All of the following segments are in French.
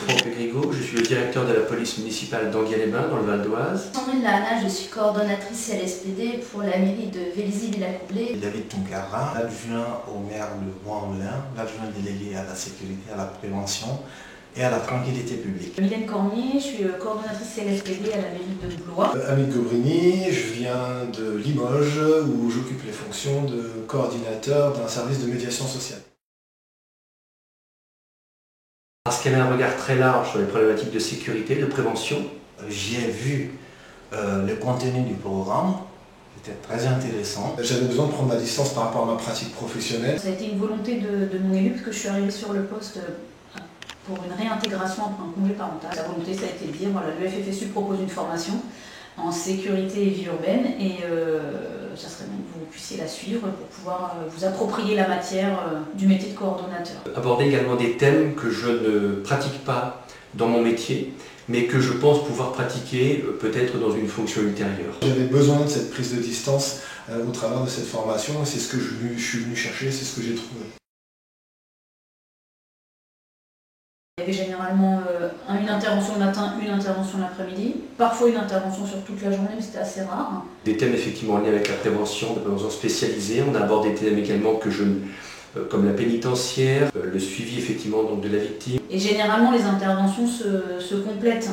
Franck Grigaud, je suis le directeur de la police municipale d'Enghien-les-Bains dans le Val d'Oise. Sandrine Lahana, je suis coordonnatrice LSPD pour la mairie de Vélizy-Villacoublay. David Tunkara, adjoint au maire de Bois-en-Velin, l'adjoint délégué à la sécurité, à la prévention et à la tranquillité publique. Mylène Cormier, je suis coordonnatrice LSPD à la mairie de Blois. Amit Gobrini, je viens de Limoges où j'occupe les fonctions de coordinateur d'un service de médiation sociale. Parce qu'elle a un regard très large sur les problématiques de sécurité, de prévention. J'ai vu le contenu du programme, c'était très intéressant. J'avais besoin de prendre ma distance par rapport à ma pratique professionnelle. Ça a été une volonté de mon élu, parce que je suis arrivée sur le poste pour une réintégration après un congé parental. La volonté, ça a été de dire, voilà, le FFSU propose une formation en sécurité et vie urbaine, et ça serait bien que vous puissiez la suivre pour pouvoir vous approprier la matière du métier de coordonnateur. Aborder également des thèmes que je ne pratique pas dans mon métier, mais que je pense pouvoir pratiquer peut-être dans une fonction ultérieure. J'avais besoin de cette prise de distance au travers de cette formation, et c'est ce que je suis venu chercher, c'est ce que j'ai trouvé. Il y avait généralement une intervention le matin, une intervention l'après-midi, parfois une intervention sur toute la journée, mais c'était assez rare. Des thèmes effectivement liés avec la prévention, de prévention spécialisée. On aborde des thèmes également comme la pénitentiaire, le suivi effectivement donc, de la victime. Et généralement les interventions se complètent.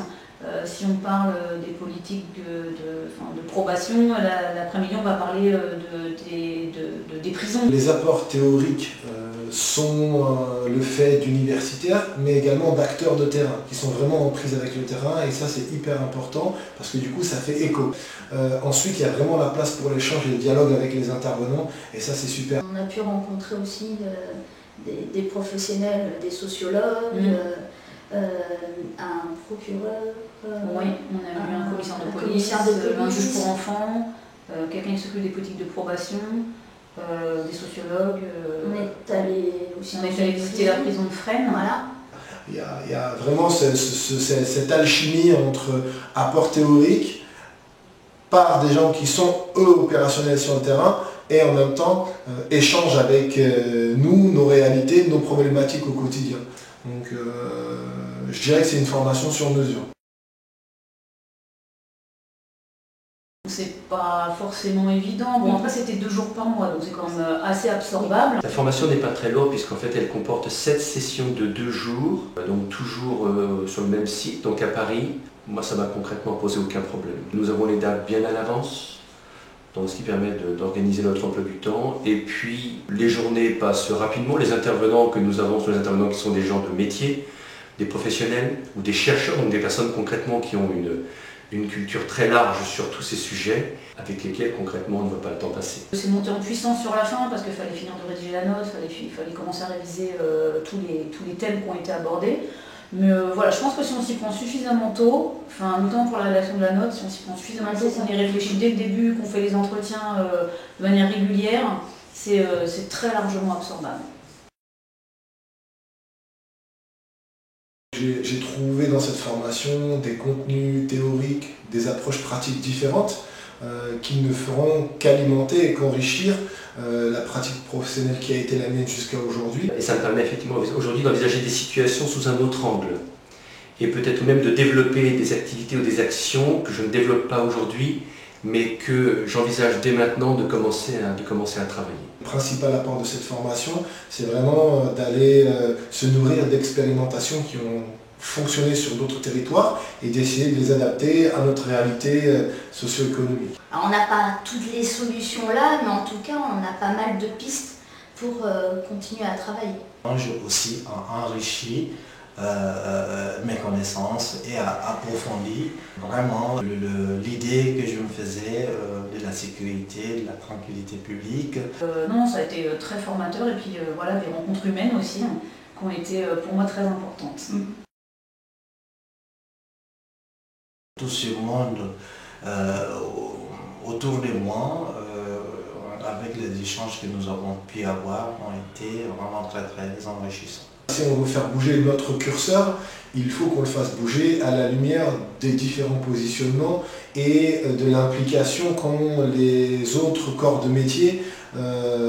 Si on parle des politiques de probation, l'après-midi on va parler des prisons. Les apports théoriques sont le fait d'universitaires, mais également d'acteurs de terrain, qui sont vraiment en prise avec le terrain, et ça c'est hyper important, parce que du coup ça fait écho. Ensuite il y a vraiment la place pour l'échange et le dialogue avec les intervenants, et ça c'est super. On a pu rencontrer aussi des professionnels, des sociologues, un procureur. Oui, on a eu un commissaire de police, un juge pour enfants, quelqu'un qui s'occupe des politiques de probation, des sociologues. On est allé aussi visiter la prison de Fresnes. Voilà. Il y a vraiment cette alchimie entre apports théoriques par des gens qui sont eux opérationnels sur le terrain et en même temps échange avec nous, nos réalités, nos problématiques au quotidien. Donc je dirais que c'est une formation sur mesure. C'est pas forcément évident. Bon, après c'était 2 jours par mois, donc c'est quand même assez absorbable. La formation n'est pas très lourde puisqu'en fait elle comporte 7 sessions de 2 jours, donc toujours sur le même site, donc à Paris. Moi ça m'a concrètement posé aucun problème. Nous avons les dates bien à l'avance, donc ce qui permet d'organiser notre emploi du temps. Et puis les journées passent rapidement. Les intervenants que nous avons sont les intervenants qui sont des gens de métier, des professionnels ou des chercheurs, donc des personnes concrètement qui ont une culture très large sur tous ces sujets, avec lesquels concrètement on ne voit pas le temps passer. C'est monté en puissance sur la fin parce qu'il fallait finir de rédiger la note, il fallait commencer à réviser tous les thèmes qui ont été abordés. Mais voilà, je pense que si on s'y prend suffisamment tôt, notamment pour la rédaction de la note, si on s'y prend suffisamment tôt, qu'on y réfléchit dès le début, qu'on fait les entretiens de manière régulière, c'est très largement absorbable. J'ai trouvé dans cette formation des contenus théoriques, des approches pratiques différentes qui ne feront qu'alimenter et qu'enrichir la pratique professionnelle qui a été la mienne jusqu'à aujourd'hui. Et ça me permet effectivement aujourd'hui d'envisager des situations sous un autre angle et peut-être même de développer des activités ou des actions que je ne développe pas aujourd'hui mais que j'envisage dès maintenant de commencer à travailler. Le principal apport de cette formation, c'est vraiment d'aller se nourrir d'expérimentations qui ont fonctionné sur d'autres territoires et d'essayer de les adapter à notre réalité socio-économique. Alors, on n'a pas toutes les solutions là, mais en tout cas on a pas mal de pistes pour continuer à travailler. J'ai aussi enrichi mes connaissances et approfondi vraiment l'idée que je me faisais de la sécurité, de la tranquillité publique. Non, ça a été très formateur et puis voilà, des rencontres humaines aussi qui ont été pour moi très importantes. Tout ce monde autour de moi, avec les échanges que nous avons pu avoir, ont été vraiment très très enrichissants. Si on veut faire bouger notre curseur, il faut qu'on le fasse bouger à la lumière des différents positionnements et de l'implication qu'ont les autres corps de métier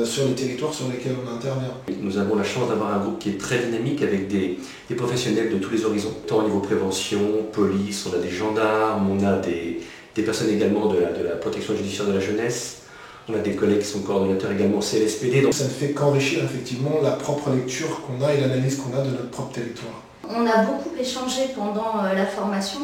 sur les territoires sur lesquels on intervient. Nous avons la chance d'avoir un groupe qui est très dynamique avec des professionnels de tous les horizons, tant au niveau prévention, police, on a des gendarmes, on a des personnes également de la protection judiciaire de la jeunesse. On a des collègues qui sont coordonnateurs également CLSPD. Donc ça ne fait qu'enrichir effectivement la propre lecture qu'on a et l'analyse qu'on a de notre propre territoire. On a beaucoup échangé pendant la formation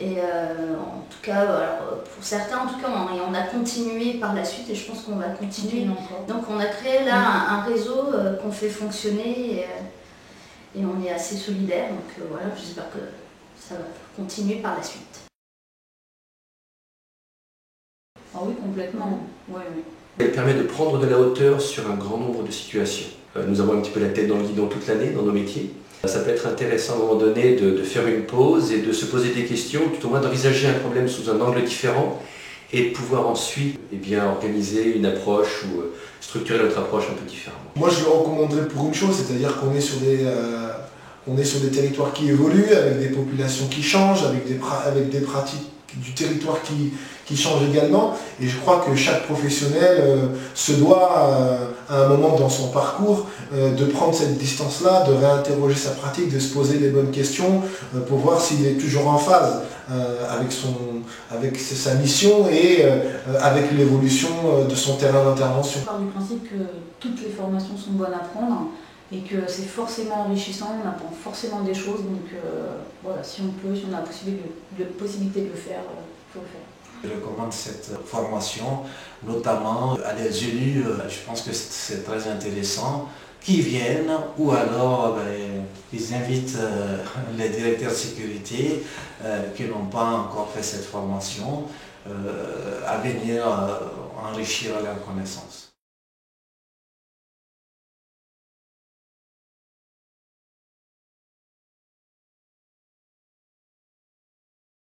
et en tout cas, alors, pour certains en tout cas, on a continué par la suite et je pense qu'on va continuer. Donc on a créé là un réseau qu'on fait fonctionner et on est assez solidaires. Donc voilà, j'espère que ça va continuer par la suite. Ah oui, complètement. Oui, oui. Elle permet de prendre de la hauteur sur un grand nombre de situations. Nous avons un petit peu la tête dans le guidon toute l'année dans nos métiers. Ça peut être intéressant à un moment donné de faire une pause et de se poser des questions, tout au moins d'envisager un problème sous un angle différent et de pouvoir ensuite organiser une approche ou structurer notre approche un peu différemment. Moi je le recommanderais pour une chose, c'est-à-dire qu'on est sur des territoires qui évoluent, avec des populations qui changent, avec des pratiques du territoire qui changent également. Et je crois que chaque professionnel se doit, à un moment dans son parcours, de prendre cette distance-là, de réinterroger sa pratique, de se poser les bonnes questions pour voir s'il est toujours en phase avec sa mission et avec l'évolution de son terrain d'intervention. Je pars du principe que toutes les formations sont bonnes à prendre et que c'est forcément enrichissant, on apprend forcément des choses, donc voilà, si on a la possibilité de le faire, il faut le faire. Je recommande cette formation, notamment à des élus, je pense que c'est très intéressant, qui viennent ou alors ils invitent les directeurs de sécurité qui n'ont pas encore fait cette formation à venir enrichir leur connaissance.